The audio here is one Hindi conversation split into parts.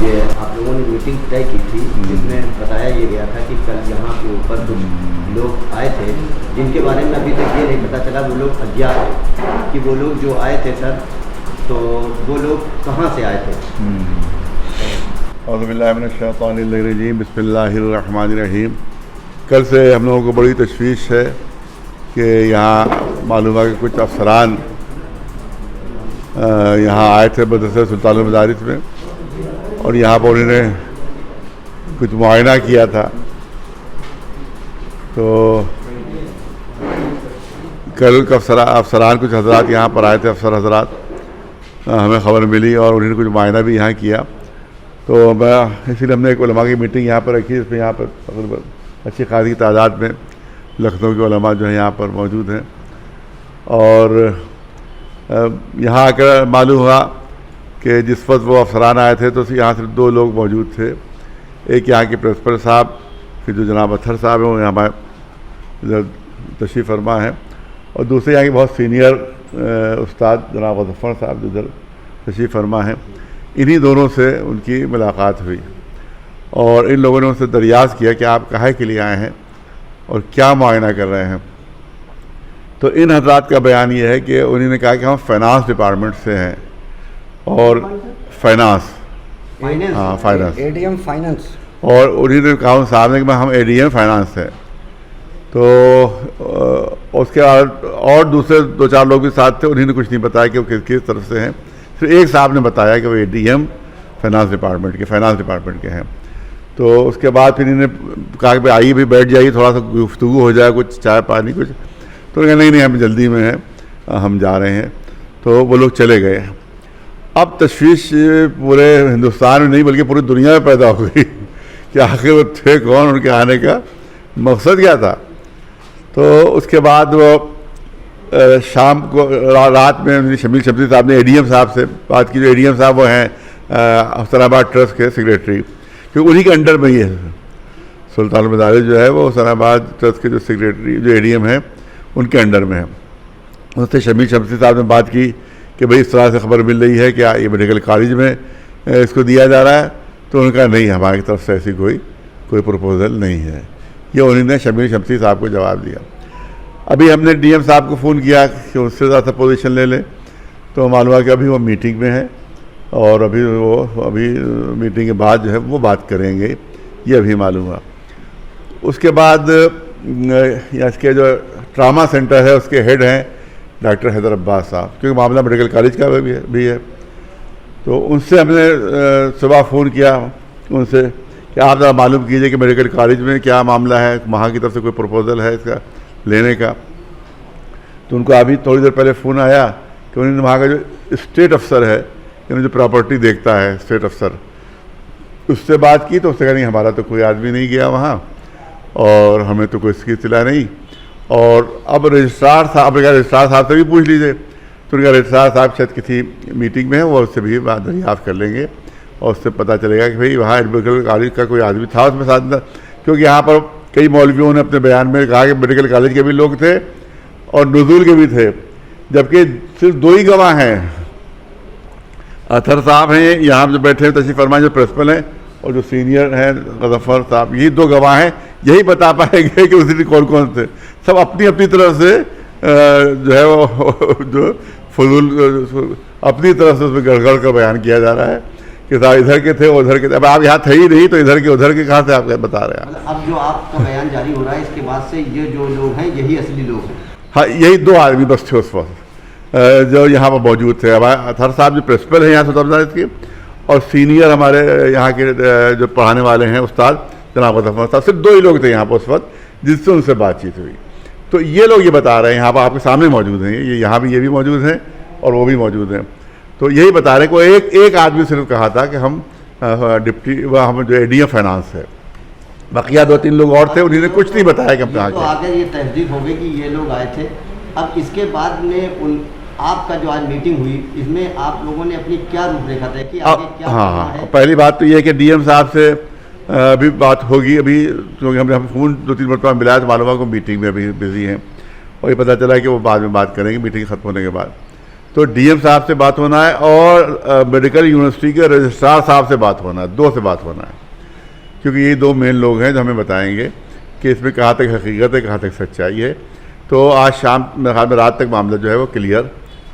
ये आप लोगों ने मीटिंग तय की थी जिसमें बताया ये गया था कि कल यहाँ के ऊपर कुछ लोग आए थे जिनके बारे में अभी तक ये नहीं पता चला वो लोग अज्ञात है कि वो लोग जो आए थे सर, तो वो लोग कहाँ से आए थे। औज़ुबिल्लाहिमिनश्शैतानिर्रजीम बिस्मिल्लाहिर्रहमानिर्रहीम। कल से हम लोगों को बड़ी तशवीश है कि यहाँ मालूम है कि कुछ अफसरान यहाँ आए थे मदरसा सुल्तानुल मदारिस में और यहाँ पर उन्होंने कुछ मुआयना किया था। तो कल अफसरान कुछ हजरात यहाँ पर आए थे, अफसर हजरात, हमें ख़बर मिली और उन्होंने कुछ मुआयना भी यहाँ किया। तो मैं इसीलिए हमने एक उलमा की मीटिंग यहाँ पर रखी, जिसमें यहाँ पर अच्छी खासी तादाद में लखनऊ के उलमा जो है यहाँ पर मौजूद हैं। और यहाँ आकर मालूम हुआ कि जिस वक्त वो अफसरान आए थे तो यहाँ सिर्फ दो लोग मौजूद थे। एक यहाँ के प्रिंसिपल साहब, फिर जो जनाब अत्थर साहब हैं वो यहाँ पर इधर तशरीफ़ फरमा है, और दूसरे यहाँ के बहुत सीनियर उस्ताद जनाब गज़फ़र साहब जो इधर तशरीफ़ फरमा हैं। इन्हीं दोनों से उनकी मुलाकात हुई और इन लोगों ने उनसे दरियाज़त किया कि आप काहे के लिए आए हैं और क्या मुआयना कर रहे हैं। तो इन हज़रात का बयान ये है कि उन्होंने कहा कि हम फाइनेंस डिपार्टमेंट से हैं और फाइनेंस एडीएम फाइनेंस, और उन्होंने कहा साहब ने कि हम एडीएम फाइनेंस है। तो उसके बाद और दूसरे दो चार लोग भी साथ थे, उन्होंने कुछ नहीं बताया कि वो किस तरफ से हैं। फिर एक साहब ने बताया कि वो एडीएम फाइनेंस डिपार्टमेंट के हैं। तो उसके बाद फिर इन्होंने कहा कि आइए भी बैठ जाइए, थोड़ा सा गुफ्तगू हो जाए, कुछ चाय पानी कुछ। तो उन्होंने नहीं हम जल्दी में हैं, हम जा रहे हैं। तो वो लोग चले गए। अब तशवीश पूरे हिंदुस्तान में नहीं बल्कि पूरी दुनिया में पैदा हो गई कि आखिर वो थे कौन, उनके आने का मकसद क्या था। तो उसके बाद वो शाम को रात में शमील शब्दी साहब ने एडीएम साहब से बात की। जो एडीएम साहब वो हैं हुसैनाबाद ट्रस्ट के सेक्रेटरी, क्योंकि उन्हीं के अंडर में ही है सुल्तानुल मदारिस जो है, वो हुसैनाबाद ट्रस्ट के जो सेक्रेटरी जो एडीएम हैं उनके अंडर में है। उससे शमील शब्दी साहब ने बात की कि भाई इस तरह से खबर मिल रही है कि ये मेडिकल कॉलेज में इसको दिया जा रहा है। तो उनका नहीं, हमारी तरफ से ऐसी कोई प्रपोज़ल नहीं है। ये उन्होंने शमील शमसी साहब को जवाब दिया। अभी हमने डीएम साहब को फ़ोन किया कि उससे ज़्यादा पोजीशन ले लें, तो मालूम हुआ कि अभी वो मीटिंग में है और अभी मीटिंग के बाद जो है वो बात करेंगे, ये अभी मालूम हुआ। उसके बाद इसके जो ट्रामा सेंटर है उसके हेड हैं डॉक्टर हैदर अब्बास साहब, क्योंकि मामला मेडिकल कॉलेज का भी है। तो उनसे हमने सुबह फ़ोन किया उनसे कि आप ज़रा मालूम कीजिए कि मेडिकल कॉलेज में क्या मामला है, वहाँ की तरफ से कोई प्रपोज़ल है इसका लेने का। तो उनको अभी थोड़ी देर पहले फ़ोन आया कि उन्होंने वहाँ का जो स्टेट अफसर है, यानी जो प्रॉपर्टी देखता है स्टेट अफसर, उससे बात की। तो उससे कहा नहीं हमारा तो कोई आदमी नहीं गया वहाँ और हमें तो कोई इसकी इत्तला नहीं। और अब रजिस्ट्रार साहब से भी पूछ लीजिए। तो उनका रजिस्ट्रार साहब शायद किसी मीटिंग में है, वो उससे भी बात दरियाफ्त कर लेंगे और उससे पता चलेगा कि भाई वहाँ मेडिकल कॉलेज का कोई आदमी था उसमें साथ में। क्योंकि यहाँ पर कई मौलवियों ने अपने बयान में कहा कि मेडिकल कॉलेज के भी लोग थे और नुज़ूल के भी थे, जबकि सिर्फ दो ही गवाह हैं। अत्थर साहब हैं यहाँ जो बैठे हैं तशरीफ़ फरमा, जो प्रिंसिपल हैं, और जो सीनियर हैं गज़फ़र साहब, यही दो गवाह हैं। यही बता पाएंगे कि उस दिन कौन कौन थे। सब अपनी अपनी तरफ से जो है वो जो फजूल अपनी तरफ से उसमें गड़गड़ का बयान किया जा रहा है कि साहब इधर के थे उधर के थे। अब आप यहाँ थे ही नहीं तो इधर के उधर के कहाँ से आप बता रहे हैं। अब जो आपका बयान जारी हो रहा है इसके बाद से ये जो लोग हैं यही असली लोग हैं। हाँ, यही दो आदमी बस थे उस वक्त जो यहाँ पर मौजूद थे। हमारे अत्थर साहब जो प्रिंसिपल हैं यहाँ सुल्तानुल के, और सीनियर हमारे यहाँ के जो पढ़ाने वाले हैं उस्ताद जनाब गज़फ़र साहब, सिर्फ दो ही लोग थे यहाँ पर उस वक्त जिससे उनसे बातचीत हुई। तो ये लोग ये बता रहे हैं, यहाँ पर आपके सामने मौजूद हैं, ये यहाँ भी ये भी मौजूद हैं और वो भी मौजूद हैं। तो यही बता रहे हैं कि एक आदमी सिर्फ कहा था कि हम हम जो एडीएम फाइनेंस है, बकिया दो तीन लोग और थे, उन्होंने कुछ नहीं बताया कि हम कहाँ तो आगे ये तहदीद हो गई कि ये लोग आए थे। अब इसके बाद में आपका जो आज मीटिंग हुई इसमें आप लोगों ने अपनी क्या रूपरेखा तय की, आगे क्या हाँ, है? पहली बात तो ये है कि डीएम साहब से अभी बात होगी, अभी क्योंकि हमने फ़ोन 2-3 मरतबा मिलाया तो मालूम को मीटिंग में अभी बिजी हैं और ये पता चला कि वो बाद में बात करेंगे मीटिंग ख़त्म होने के बाद। तो तो डीएम साहब से बात होना है और मेडिकल यूनिवर्सिटी के रजिस्ट्रार साहब से बात होना है, 2 से बात होना है, क्योंकि ये 2 मेन लोग हैं जो हमें बताएंगे कि इसमें कहाँ तक हकीकत है, कहाँ तक सच्चाई है। तो आज शाम मेरे ख्याल में रात तक मामला जो है वो क्लियर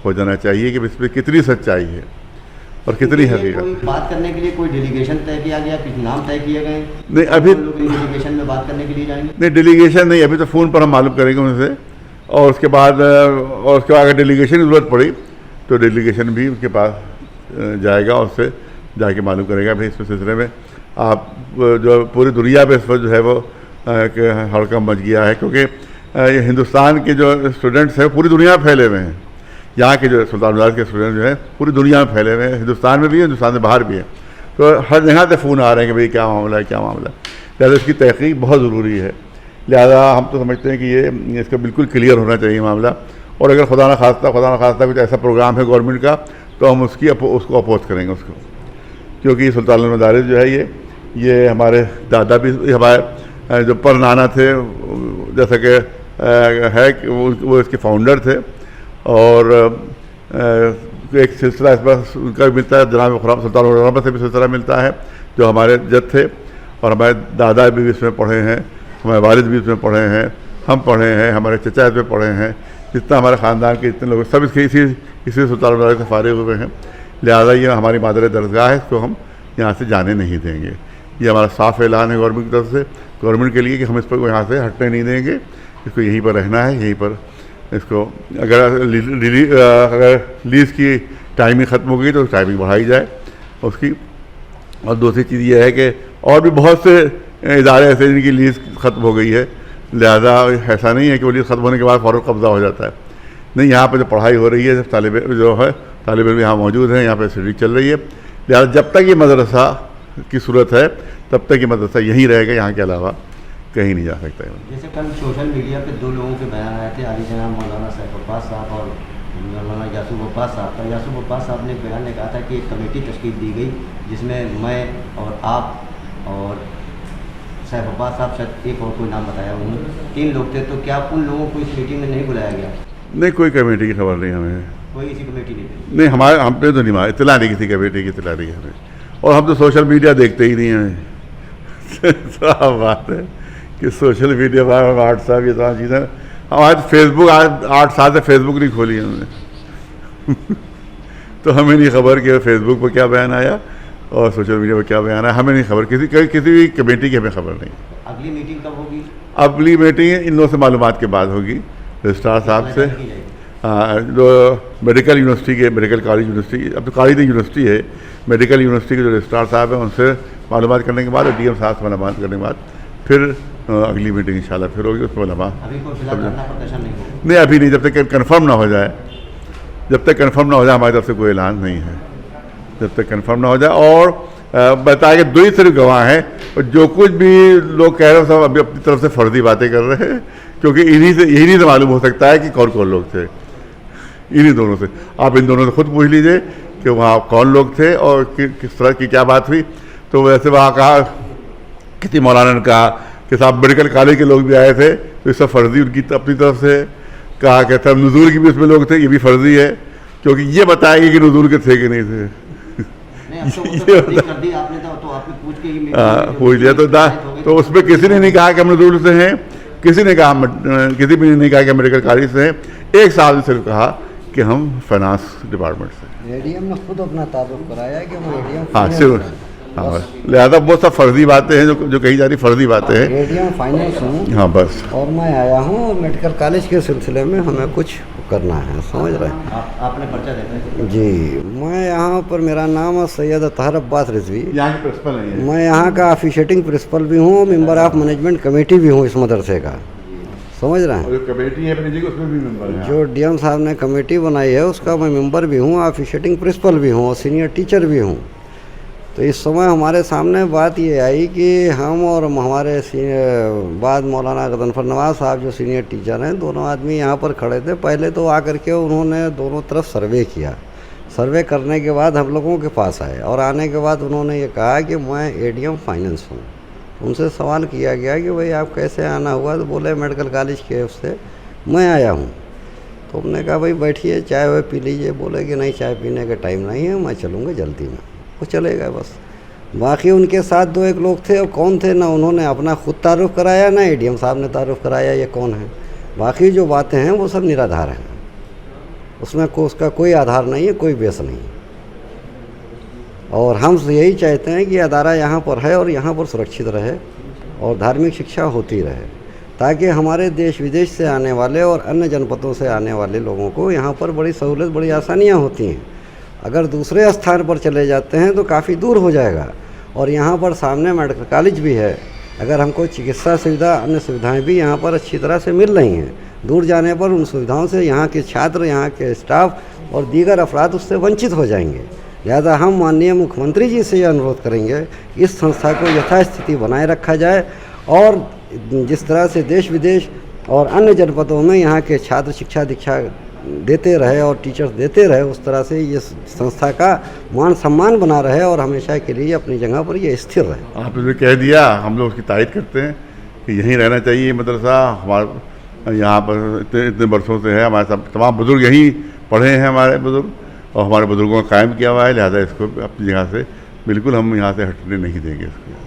हो जाना चाहिए कि इसमें कितनी सच्चाई है और कितनी हकीकत। कोई बात करने के लिए कोई डेलीगेशन तय किया गया, कुछ नाम तय किए गए? नहीं, अभी लोग डेलीगेशन में बात करने के लिए जाएंगे? नहीं, डेलीगेशन नहीं, अभी तो फ़ोन पर हम मालूम करेंगे उनसे, और उसके बाद अगर डेलीगेशन की ज़रूरत पड़ी तो डेलीगेशन भी उसके पास जाएगा, उससे जाके मालूम करेगा भाई इस सिलसिले में आप जो पूरी दुनिया पे इस पर जो है वो हड़कंप मच गया है, क्योंकि ये हिंदुस्तान के जो स्टूडेंट्स हैं पूरी दुनिया में फैले हुए हैं। यहाँ के जो सुल्तान बाजार के स्टूडेंट जो हैं पूरी दुनिया में फैले हुए हैं, हिंदुस्तान में भी है, हिंदुस्तान से बाहर भी हैं। तो हर जगह से फ़ोन आ रहे हैं कि भाई क्या मामला है, क्या मामला है। लिहाजा इसकी तहकीक बहुत ज़रूरी है। लिहाजा हम तो समझते हैं कि ये इसका बिल्कुल क्लियर होना चाहिए मामला, और अगर खुदा न खास्ता कुछ ऐसा प्रोग्राम है गवर्नमेंट का तो हम उसको अपोज करेंगे उसको, क्योंकि सुल्तान मदारिस जो है ये हमारे दादा भी, हमारे जो परनाना थे जैसा कि है कि वो इसके फाउंडर थे, और एक सिलसिला इस पर उनका भी मिलता है, जनाब खुर्रम सुल्तान खुर्रम से भी सिलसिला मिलता है जो हमारे जद थे, और हमारे दादा भी इसमें पढ़े हैं, हमारे वालिद भी इसमें पढ़े हैं, हम पढ़े हैं, हमारे चचा इसमें पढ़े हैं, जितना हमारे ख़ानदान के जितने लोग सब इसी सुल्तान बाजार से फारिग हुए हैं। लिहाजा ये हमारी मादर दरगाह है, इसको हम यहाँ से जाने नहीं देंगे। ये हमारा साफ ऐलान है गवर्नमेंट की तरफ से, गवर्नमेंट के लिए, कि हम इस पर यहाँ से हटने नहीं देंगे, इसको यहीं पर रहना है, यहीं पर इसको अगर लीज़ की टाइमिंग ख़त्म हो गई तो टाइमिंग बढ़ाई जाए उसकी। और दूसरी चीज़ ये है कि और भी बहुत से इदारे ऐसे जिनकी लीज़ ख़त्म हो गई है, लिहाजा ऐसा नहीं है कि वो लीज़ ख़त्म होने के बाद फ़ौरन कब्ज़ा हो जाता है। नहीं, यहाँ पर जो पढ़ाई हो रही है, तालिब इल्म यहाँ मौजूद हैं, यहाँ पर स्टडी चल रही है। लिहाजा जब तक ये मदरसा की सूरत है तब तक ये मदरसा यहीं रहेगा, यहाँ के अलावा कहीं नहीं जा सकता है। जैसे कल सोशल मीडिया पे 2 लोगों के बयान आए थे, अली जनाब मौलाना सैफ अब्बास साहब और मौलाना यासूब अब्बास साहब का। यासूब अब्बास साहब ने एक बयान में कहा था कि एक कमेटी तश्कील दी गई जिसमें मैं और आप और सैफ अब्बास साहब, शायद एक और कोई नाम बताया उन्होंने, 3 लोग थे। तो क्या उन लोगों को इस मीटिंग में नहीं बुलाया गया? नहीं, कोई कमेटी की खबर नहीं हमें, कोई ऐसी कमेटी नहीं? नहीं, हम पे तो नहीं, इतला नहीं किसी कमेटी की इतला नहीं हमें, और हम तो सोशल मीडिया देखते ही नहीं हैं। साफ बात है कि सोशल मीडिया पर व्हाट्सएप ये तमाम चीज़ें, हमारे फेसबुक आज 8 साल से फेसबुक नहीं खोली हमने। तो हमें नहीं खबर कि फेसबुक पर क्या बयान आया और सोशल मीडिया पर क्या बयान आया, हमें नहीं खबर, किसी भी कमेटी की हमें खबर नहीं। अगली मीटिंग कब होगी? अगली मीटिंग इन लोगों से मालूमात के बाद होगी, रजिस्ट्रार साहब से, जो मेडिकल यूनिवर्सिटी के, मेडिकल कॉलेज यूनिवर्सिटी, अब तो कॉलेज यूनिवर्सिटी है, मेडिकल यूनिवर्सिटी के जो रजिस्ट्रार साहब हैं उनसे मालूमात करने के बाद और डीएम साहब से मालूमात करने के बाद फिर अगली मीटिंग इंशाल्लाह फिर होगी। उसमें नहीं, अभी नहीं, जब तक कंफर्म ना हो जाए, हमारी तरफ से कोई ऐलान नहीं है, जब तक कंफर्म ना हो जाए। और बताया कि 2 ही सिर्फ गवाह हैं, और जो कुछ भी लोग कह रहे हैं सब अभी अपनी तरफ से फर्जी बातें कर रहे हैं, क्योंकि यही से मालूम हो सकता है कि कौन कौन लोग थे। इन्हीं दोनों से, आप इन दोनों से खुद पूछ लीजिए कि वहाँ कौन लोग थे और किस तरह की क्या बात हुई। तो वैसे वहाँ कहा, किसी मौलाना ने कहा कि साहब मेडिकल कॉलेज के लोग भी आए थे, तो ये सब फर्जी उनकी अपनी तरफ से कहा कि सब नुज़ूल की भी उसमें लोग थे, ये भी फर्जी है, क्योंकि ये बताएगी कि नुज़ूल के थे कि नहीं थे। पूछ लिया तो उसमें किसी ने नहीं कहा कि हम नुज़ूल से हैं, किसी भी ने नहीं कहा कि हम मेडिकल कॉलेज से हैं। एक साल सिर्फ कहा कि हम फाइनेंस डिपार्टमेंट से। एडीएम ने खुद अपना तारुफ कराया कि हम एडीएम, हाँ सिर्फ, हाँ, लिहाजा बहुत सब फर्जी बातें हैं जो कही जा रही फर्जी बातें हैं। एडीएम फाइनेंस हूँ, हाँ बस, और मैं आया हूँ मेडिकल कॉलेज के सिलसिले में, हमें कुछ करना है, समझ रहे हैं। आपने पर्चा देना है जी। मैं यहाँ पर, मेरा नाम है सैयद अतहर अब्बास रिजवी, यहाँ के प्रिंसिपल हैं। मैं यहाँ का ऑफिशिएटिंग प्रिंसिपल भी हूँ, मेंबर ऑफ मैनेजमेंट कमेटी भी हूँ इस मदरसे का, समझ रहे हैं। जो कमेटी है उसमें भी मेंबर हैं। जो डीएम साहब ने कमेटी बनाई है उसका मैं मेंबर भी हूँ, ऑफिशिएटिंग प्रिंसिपल भी हूँ और सीनियर टीचर भी हूँ। तो इस समय हमारे सामने बात ये आई कि हम और हमारे बाद मौलाना गजनफर नवाज़ साहब जो सीनियर टीचर हैं, दोनों आदमी यहाँ पर खड़े थे। पहले तो आकर के उन्होंने दोनों तरफ सर्वे किया, सर्वे करने के बाद हम लोगों के पास आए, और आने के बाद उन्होंने ये कहा कि मैं एडीएम फाइनेंस हूँ। उनसे सवाल किया गया कि भाई आप कैसे आना हुआ, तो बोले मेडिकल कॉलेज के उससे मैं आया हूँ। तो हमने कहा भाई बैठिए चाय वाय पी लीजिए। बोले कि नहीं चाय पीने का टाइम नहीं है, मैं चलूँगा जल्दी में। वो चले गए बस। बाकी उनके साथ 2-1 लोग थे, अब कौन थे ना उन्होंने अपना खुद तारुफ कराया ना एडीएम साहब ने तारुफ कराया ये कौन है। बाकी जो बातें हैं वो सब निराधार हैं, उसमें उसका कोई आधार नहीं है, कोई बेस नहीं है। और हम यही चाहते हैं कि अदारा यहाँ पर है और यहाँ पर सुरक्षित रहे और धार्मिक शिक्षा होती रहे, ताकि हमारे देश विदेश से आने वाले और अन्य जनपदों से आने वाले लोगों को यहाँ पर बड़ी सहूलत, बड़ी आसानियाँ होती हैं। अगर दूसरे स्थान पर चले जाते हैं तो काफ़ी दूर हो जाएगा। और यहाँ पर सामने मेडिकल कॉलेज भी है, अगर हमको चिकित्सा सुविधा, अन्य सुविधाएं भी यहाँ पर अच्छी तरह से मिल रही हैं। दूर जाने पर उन सुविधाओं से यहाँ के छात्र, यहाँ के स्टाफ और दीगर अफराद उससे वंचित हो जाएंगे। लिहाजा हम माननीय मुख्यमंत्री जी से ये अनुरोध करेंगे इस संस्था को यथास्थिति बनाए रखा जाए और जिस तरह से देश विदेश और अन्य जनपदों में यहाँ के छात्र शिक्षा दीक्षा देते रहे और टीचर्स देते रहे, उस तरह से ये संस्था का मान सम्मान बना रहे और हमेशा के लिए अपनी जगह पर ये स्थिर रहे। आपने कह दिया, हम लोग उसकी तारीफ करते हैं कि यहीं रहना चाहिए मदरसा। हमारे यहाँ पर इतने वर्षों से है, हमारे सब तमाम बुज़ुर्ग यहीं पढ़े हैं, हमारे बुज़ुर्ग, और हमारे बुज़ुर्गों का कायम किया हुआ है। लिहाजा इसको अपनी जगह से बिल्कुल हम यहाँ से हटने नहीं देंगे इसको।